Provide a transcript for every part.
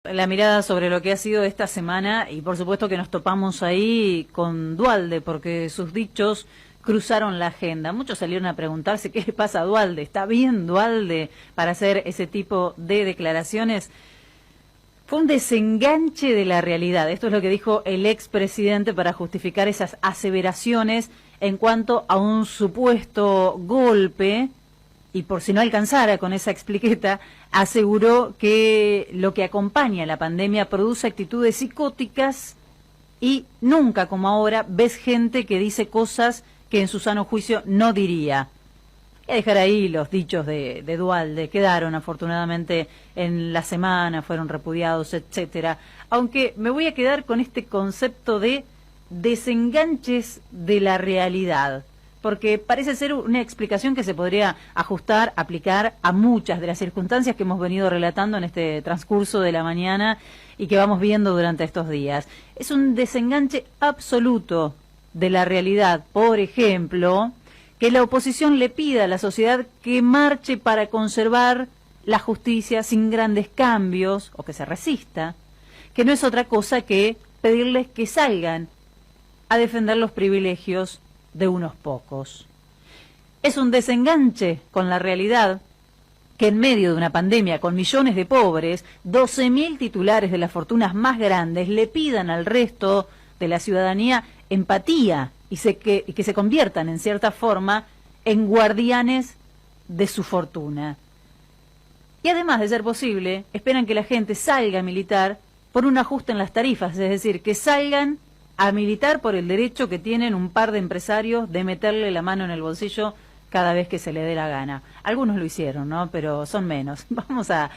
La mirada sobre lo que ha sido esta semana y por supuesto que nos topamos ahí con Duhalde porque sus dichos cruzaron la agenda. Muchos salieron a preguntarse qué le pasa a Duhalde, ¿está bien Duhalde para hacer ese tipo de declaraciones? Fue un desenganche de la realidad. Esto es lo que dijo el expresidente para justificar esas aseveraciones en cuanto a un supuesto golpe. Y por si no alcanzara con esa expliqueta, aseguró que lo que acompaña a la pandemia produce actitudes psicóticas y nunca como ahora ves gente que dice cosas que en su sano juicio no diría. Voy a dejar ahí los dichos de Duhalde, quedaron afortunadamente en la semana, fueron repudiados, etcétera. Aunque me voy a quedar con este concepto de desenganches de la realidad, porque parece ser una explicación que se podría ajustar, aplicar a muchas de las circunstancias que hemos venido relatando en este transcurso de la mañana y que vamos viendo durante estos días. Es un desenganche absoluto de la realidad. Por ejemplo, que la oposición le pida a la sociedad que marche para conservar la justicia sin grandes cambios, o que se resista, que no es otra cosa que pedirles que salgan a defender los privilegios de unos pocos. Es un desenganche con la realidad que en medio de una pandemia con millones de pobres, 12.000 titulares de las fortunas más grandes le pidan al resto de la ciudadanía empatía y que se conviertan en cierta forma en guardianes de su fortuna. Y además de ser posible, esperan que la gente salga a militar por un ajuste en las tarifas, es decir, que salgan a militar por el derecho que tienen un par de empresarios de meterle la mano en el bolsillo cada vez que se le dé la gana. Algunos lo hicieron, ¿no? Pero son menos. Vamos a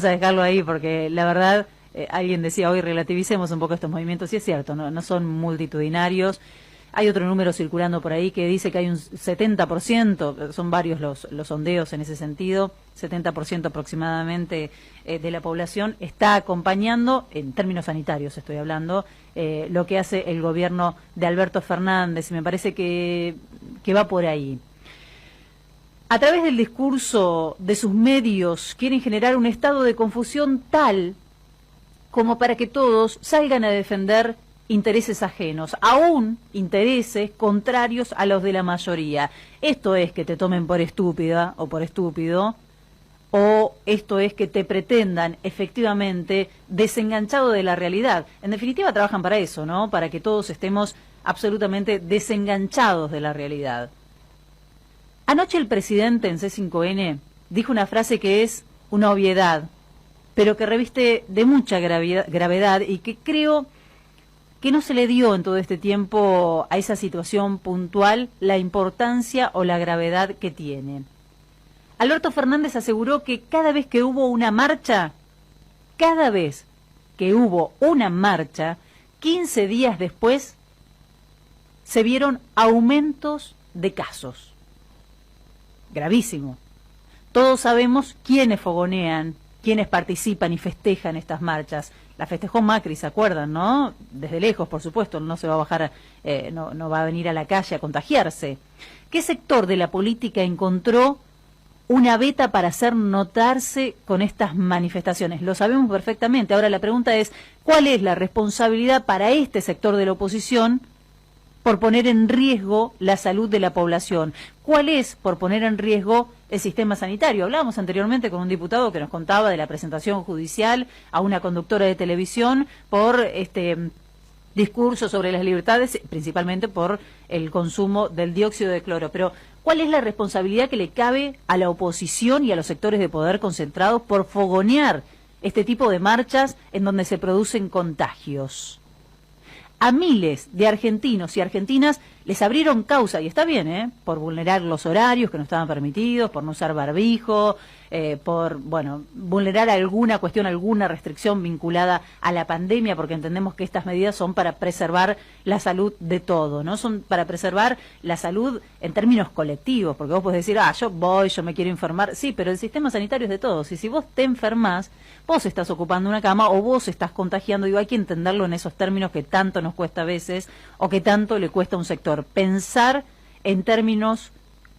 dejarlo ahí porque la verdad, alguien decía hoy relativicemos un poco estos movimientos y es cierto, no son multitudinarios. Hay otro número circulando por ahí que dice que hay un 70%, son varios los sondeos en ese sentido, 70% aproximadamente de la población está acompañando, en términos sanitarios estoy hablando, lo que hace el gobierno de Alberto Fernández, y me parece que va por ahí. A través del discurso de sus medios quieren generar un estado de confusión tal como para que todos salgan a defender intereses ajenos, aún intereses contrarios a los de la mayoría. Esto es que te tomen por estúpida o por estúpido, o esto es que te pretendan efectivamente desenganchado de la realidad. En definitiva trabajan para eso, ¿no? Para que todos estemos absolutamente desenganchados de la realidad. Anoche el presidente en C5N dijo una frase que es una obviedad, pero que reviste de mucha gravedad y que creo que no se le dio en todo este tiempo a esa situación puntual la importancia o la gravedad que tiene. Alberto Fernández aseguró que cada vez que hubo una marcha, 15 días después, se vieron aumentos de casos. Gravísimo. Todos sabemos quiénes fogonean, quiénes participan y festejan estas marchas. La festejó Macri, ¿se acuerdan, no? Desde lejos, por supuesto, no se va a bajar, no va a venir a la calle a contagiarse. ¿Qué sector de la política encontró una veta para hacer notarse con estas manifestaciones? Lo sabemos perfectamente. Ahora la pregunta es, ¿cuál es la responsabilidad para este sector de la oposición por poner en riesgo la salud de la población? ¿Cuál es por poner en riesgo el sistema sanitario? Hablábamos anteriormente con un diputado que nos contaba de la presentación judicial a una conductora de televisión por este discurso sobre las libertades, principalmente por el consumo del dióxido de cloro. Pero, ¿cuál es la responsabilidad que le cabe a la oposición y a los sectores de poder concentrados por fogonear este tipo de marchas en donde se producen contagios? A miles de argentinos y argentinas les abrieron causa, y está bien, por vulnerar los horarios que no estaban permitidos, por no usar barbijo, por, vulnerar alguna cuestión, alguna restricción vinculada a la pandemia, porque entendemos que estas medidas son para preservar la salud de todo, ¿no? Son para preservar la salud en términos colectivos, porque vos podés decir, yo me quiero enfermar, sí, pero el sistema sanitario es de todos, y si vos te enfermás, vos estás ocupando una cama o vos estás contagiando, hay que entenderlo en esos términos que tanto nos cuesta a veces o que tanto le cuesta a un sector, pensar en términos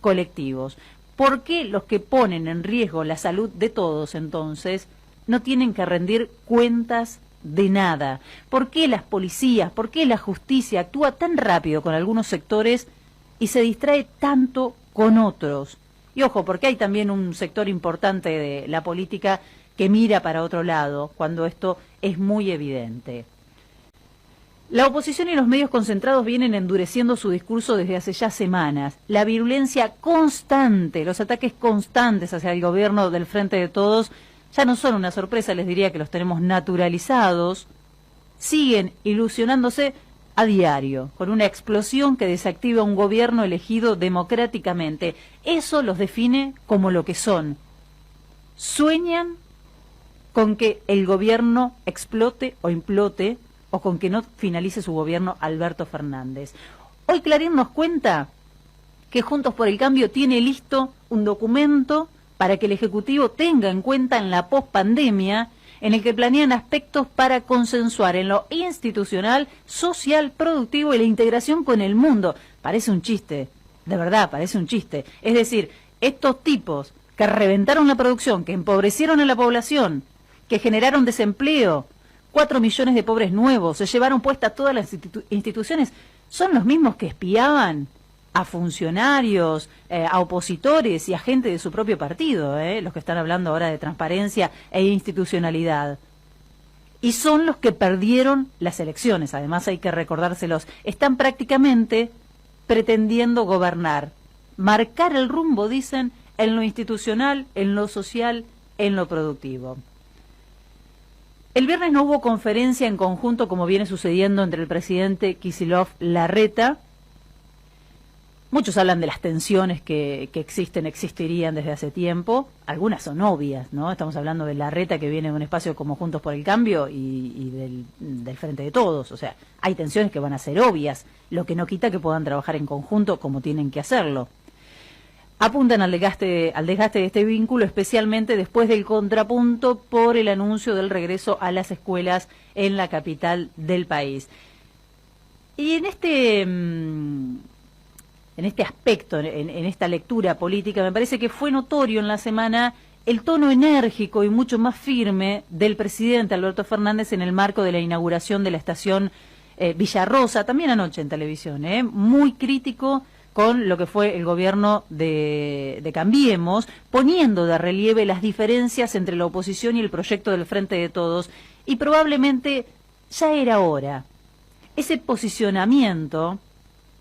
colectivos. ¿Por qué los que ponen en riesgo la salud de todos entonces no tienen que rendir cuentas de nada. ¿Por qué las policías, por qué la justicia actúa tan rápido con algunos sectores y se distrae tanto con otros? Y ojo, porque hay también un sector importante de la política que mira para otro lado cuando esto es muy evidente. La oposición y los medios concentrados vienen endureciendo su discurso desde hace ya semanas. La virulencia constante, los ataques constantes hacia el gobierno del Frente de Todos ya no son una sorpresa, les diría que los tenemos naturalizados. Siguen ilusionándose a diario, con una explosión que desactiva un gobierno elegido democráticamente. Eso los define como lo que son. Sueñan con que el gobierno explote o implote, o con que no finalice su gobierno Alberto Fernández. Hoy Clarín nos cuenta que Juntos por el Cambio tiene listo un documento para que el Ejecutivo tenga en cuenta en la pospandemia, en el que planean aspectos para consensuar en lo institucional, social, productivo y la integración con el mundo. Parece un chiste, de verdad, parece un chiste. Es decir, estos tipos que reventaron la producción, que empobrecieron a la población, que generaron desempleo, 4 millones de pobres nuevos, se llevaron puestas todas las instituciones, son los mismos que espiaban a funcionarios, a opositores y a gente de su propio partido, los que están hablando ahora de transparencia e institucionalidad. Y son los que perdieron las elecciones, además hay que recordárselos. Están prácticamente pretendiendo gobernar, marcar el rumbo, dicen, en lo institucional, en lo social, en lo productivo. El viernes no hubo conferencia en conjunto, como viene sucediendo, entre el presidente Kicillof y Larreta. Muchos hablan de las tensiones que existirían desde hace tiempo. Algunas son obvias, ¿no? Estamos hablando de Larreta, que viene de un espacio como Juntos por el Cambio y del Frente de Todos. O sea, hay tensiones que van a ser obvias, lo que no quita que puedan trabajar en conjunto como tienen que hacerlo. Apuntan al desgaste de este vínculo, especialmente después del contrapunto por el anuncio del regreso a las escuelas en la capital del país. Y en este aspecto, en esta lectura política, me parece que fue notorio en la semana el tono enérgico y mucho más firme del presidente Alberto Fernández en el marco de la inauguración de la estación Villarrosa, también anoche en televisión, muy crítico con lo que fue el gobierno de Cambiemos, poniendo de relieve las diferencias entre la oposición y el proyecto del Frente de Todos, y probablemente ya era hora. Ese posicionamiento,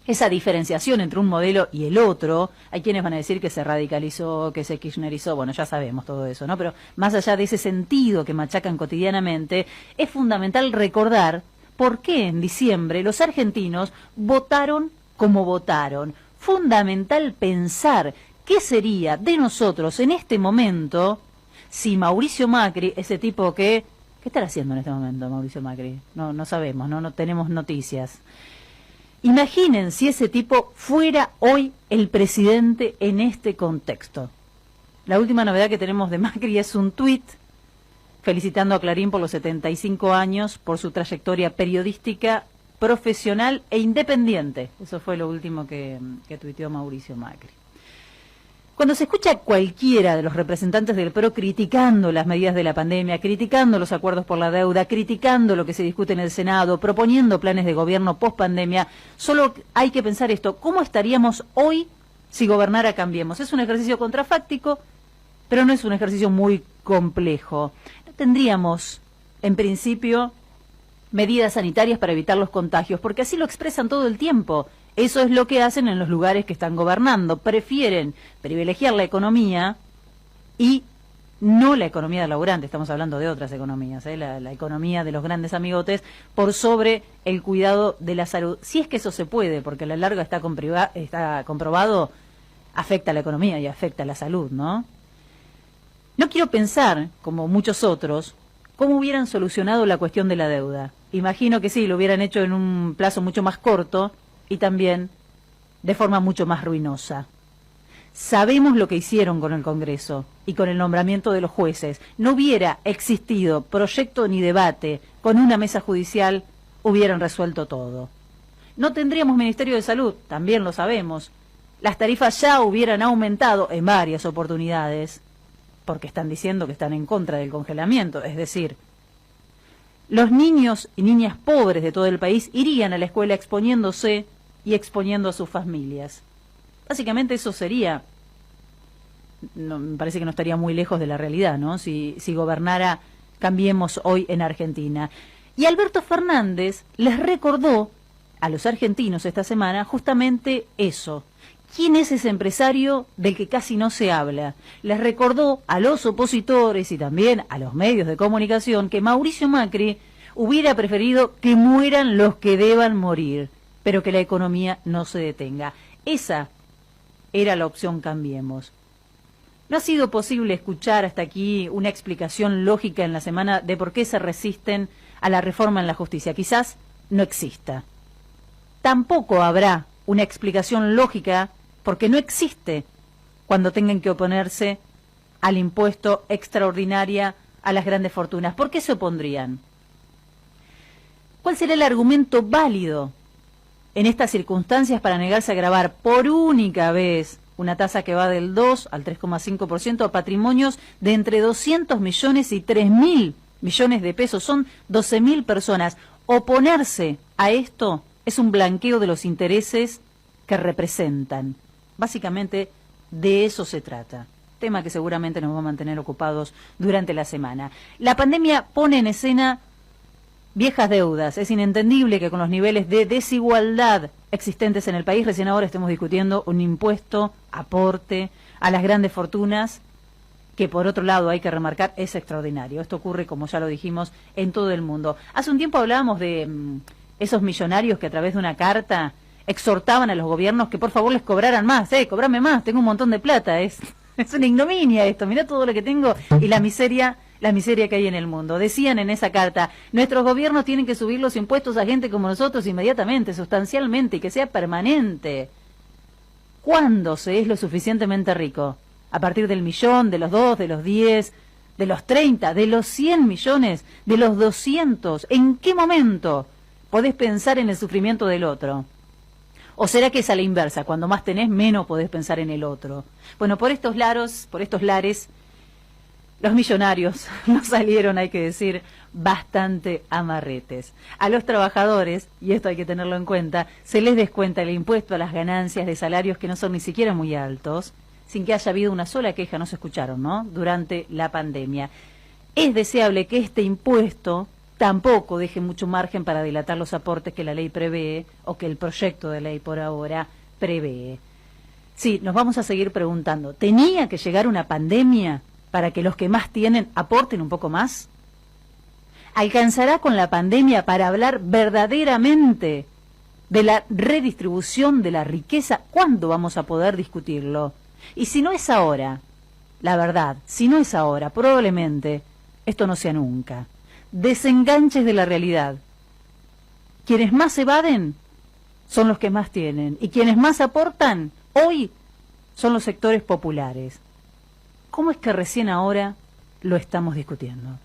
esa diferenciación entre un modelo y el otro, hay quienes van a decir que se radicalizó, que se kirchnerizó, bueno, ya sabemos todo eso, ¿no? Pero más allá de ese sentido que machacan cotidianamente, es fundamental recordar por qué en diciembre los argentinos votaron como votaron. Fundamental pensar qué sería de nosotros en este momento si Mauricio Macri, ese tipo que... ¿Qué estará haciendo en este momento Mauricio Macri? No sabemos, no tenemos noticias. Imaginen si ese tipo fuera hoy el presidente en este contexto. La última novedad que tenemos de Macri es un tuit felicitando a Clarín por los 75 años, por su trayectoria periodística, profesional e independiente. Eso fue lo último que tuiteó Mauricio Macri. Cuando se escucha a cualquiera de los representantes del PRO criticando las medidas de la pandemia, criticando los acuerdos por la deuda, criticando lo que se discute en el Senado, proponiendo planes de gobierno post-pandemia, solo hay que pensar esto: ¿cómo estaríamos hoy si gobernara Cambiemos? Es un ejercicio contrafáctico, pero no es un ejercicio muy complejo. No tendríamos, en principio, medidas sanitarias para evitar los contagios, porque así lo expresan todo el tiempo. Eso es lo que hacen en los lugares que están gobernando. Prefieren privilegiar la economía y no la economía laburante. Estamos hablando de otras economías, la economía de los grandes amigotes, por sobre el cuidado de la salud. Si es que eso se puede, porque a la larga está comprobado, afecta a la economía y afecta a la salud, ¿no? No quiero pensar, como muchos otros, cómo hubieran solucionado la cuestión de la deuda. Imagino que sí, lo hubieran hecho en un plazo mucho más corto y también de forma mucho más ruinosa. Sabemos lo que hicieron con el Congreso y con el nombramiento de los jueces. No hubiera existido proyecto ni debate, con una mesa judicial hubieran resuelto todo. No tendríamos Ministerio de Salud, también lo sabemos. Las tarifas ya hubieran aumentado en varias oportunidades. porque están diciendo que están en contra del congelamiento, es decir, los niños y niñas pobres de todo el país irían a la escuela exponiéndose y exponiendo a sus familias. Básicamente eso sería, no, me parece que no estaría muy lejos de la realidad, ¿no? Si gobernara Cambiemos hoy en Argentina. Y Alberto Fernández les recordó a los argentinos esta semana justamente eso. ¿Quién es ese empresario del que casi no se habla? Les recordó a los opositores y también a los medios de comunicación que Mauricio Macri hubiera preferido que mueran los que deban morir, pero que la economía no se detenga. Esa era la opción Cambiemos. No ha sido posible escuchar hasta aquí una explicación lógica en la semana de por qué se resisten a la reforma en la justicia. Quizás no exista. Tampoco habrá una explicación lógica porque no existe cuando tengan que oponerse al impuesto extraordinario a las grandes fortunas. ¿Por qué se opondrían? ¿Cuál será el argumento válido en estas circunstancias para negarse a gravar por única vez una tasa que va del 2 al 3,5% a patrimonios de entre 200 millones y 3.000 millones de pesos? Son 12.000 personas. Oponerse a esto es un blanqueo de los intereses que representan. Básicamente de eso se trata. Tema que seguramente nos va a mantener ocupados durante la semana. La pandemia pone en escena viejas deudas. Es inentendible que con los niveles de desigualdad existentes en el país, recién ahora estemos discutiendo un impuesto, aporte a las grandes fortunas, que por otro lado hay que remarcar es extraordinario. Esto ocurre, como ya lo dijimos, en todo el mundo. Hace un tiempo hablábamos de esos millonarios que a través de una carta exhortaban a los gobiernos que por favor les cobraran más. Cobrame más, tengo un montón de plata. Es una ignominia esto, mirá todo lo que tengo y la miseria que hay en el mundo. Decían en esa carta, nuestros gobiernos tienen que subir los impuestos a gente como nosotros inmediatamente, sustancialmente, y que sea permanente. ¿Cuándo se es lo suficientemente rico? ¿A partir del millón, de los 2, de los 10, de los 30, de los 100 millones, de los 200? ¿En qué momento podés pensar en el sufrimiento del otro? ¿O será que es a la inversa? Cuando más tenés, menos podés pensar en el otro. Bueno, por estos lares, los millonarios nos salieron, hay que decir, bastante amarretes. A los trabajadores, y esto hay que tenerlo en cuenta, se les descuenta el impuesto a las ganancias de salarios que no son ni siquiera muy altos, sin que haya habido una sola queja, no se escucharon, ¿no?, durante la pandemia. Es deseable que este impuesto tampoco deje mucho margen para dilatar los aportes que la ley prevé o que el proyecto de ley por ahora prevé. Sí, nos vamos a seguir preguntando, ¿tenía que llegar una pandemia para que los que más tienen aporten un poco más? ¿Alcanzará con la pandemia para hablar verdaderamente de la redistribución de la riqueza? ¿Cuándo vamos a poder discutirlo? Y si no es ahora, la verdad, si no es ahora, probablemente esto no sea nunca. Desenganches de la realidad. Quienes más evaden son los que más tienen, y quienes más aportan hoy son los sectores populares. ¿Cómo es que recién ahora lo estamos discutiendo?